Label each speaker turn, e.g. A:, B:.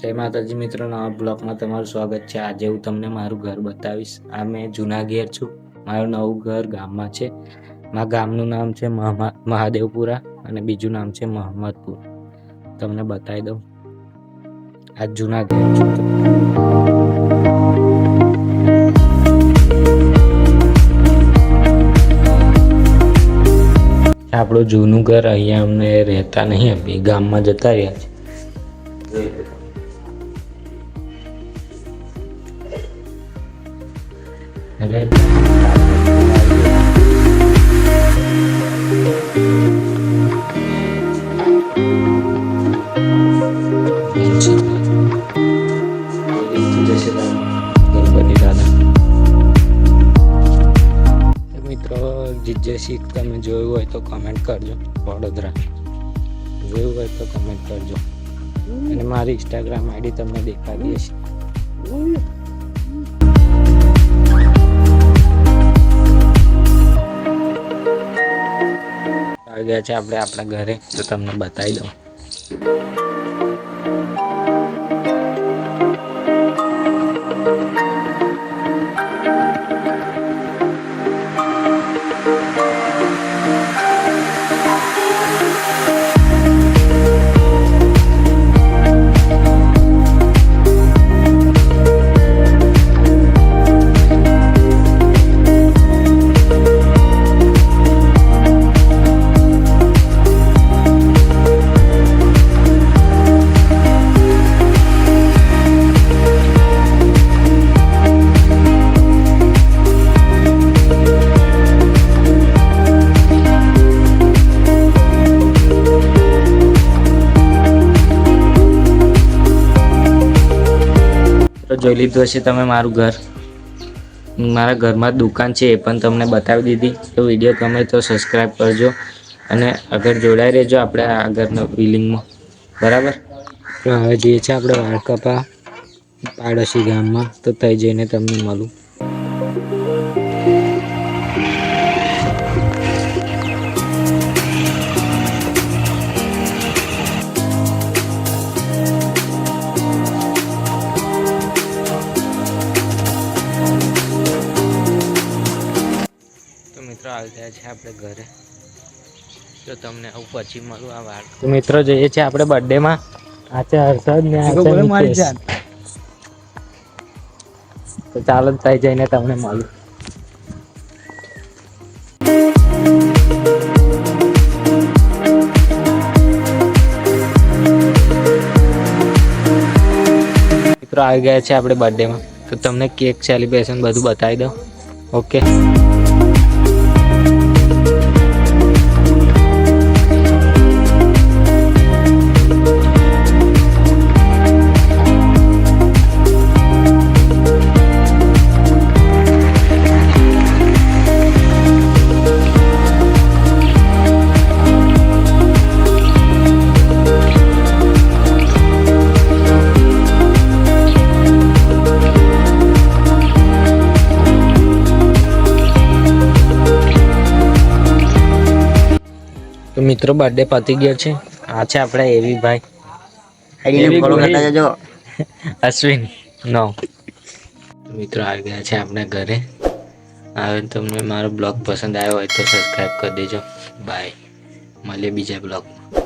A: જય માતાજી મિત્રો, નવા બ્લોગમાં તમારું સ્વાગત છે। આજે હું તમને મારું ઘર બતાવીશ। આ મેં જૂના ઘેર છું। મારું નવું ઘર ગામમાં છે। મારા ગામનું નામ છે મહાદેવપુરા અને બીજું નામ છે મહમ્મદપુર। તમને બતાવી દઉં, આ જૂના ઘેર છું। આપણું જૂનું ઘર, અહીંયા અમને રહેતા નહીં, અભી ગામમાં જતા રહ્યા છે। મિત્રો, જીજેસી તમે જોયું હોય તો કમેન્ટ કરજો। વડોદરા જોયું હોય તો કમેન્ટ કરજો, અને મારી ઇન્સ્ટાગ્રામ આઈડી તમને દેખાડી હશે। આવી ગયા છે આપણે આપણા ઘરે, તો તમને બતાવી દઉં। જોઈ લીધું હશે તમે મારું ઘર। મારા ઘરમાં દુકાન છે એ પણ તમને બતાવી દીધી। તો વિડીયો ગમે તો સબસ્ક્રાઈબ કરજો અને આગળ જોડાઈ રહેજો આપણે આગળના વિલિંગમાં, બરાબર। તો હવે જઈએ છીએ આપણે વાળ કપા પાડોશી ગામમાં, તો ત્યાં જઈને તમને મળું। મિત્રો આવી ગયા છે આપણે ઘરે, તો તમને આવું પછી મળું આ વાર। તો મિત્રો જઈએ છીએ આપણે બર્થડે માં। આ છે હર્ષદ ને આ છે નિકેશ, તો ચાલો ત્યાં જઈને તમને મળું। મિત્રો આવી ગયા છે આપણે બર્થડે માં, તો તમને કેક સેલિબ્રેશન બધું બતાવી દઉં। ઓકે, તો મિત્રો બર્થડે પતી ગયો છે। આ છે આપણા એવી ભાઈ, અશ્વિન નો। મિત્રો આવી ગયા છે આપણે ઘરે। હવે તમને મારો બ્લોગ પસંદ આવ્યો હોય તો સબસ્ક્રાઈબ કરી દેજો। બાય, મળીએ બીજા બ્લોગમાં।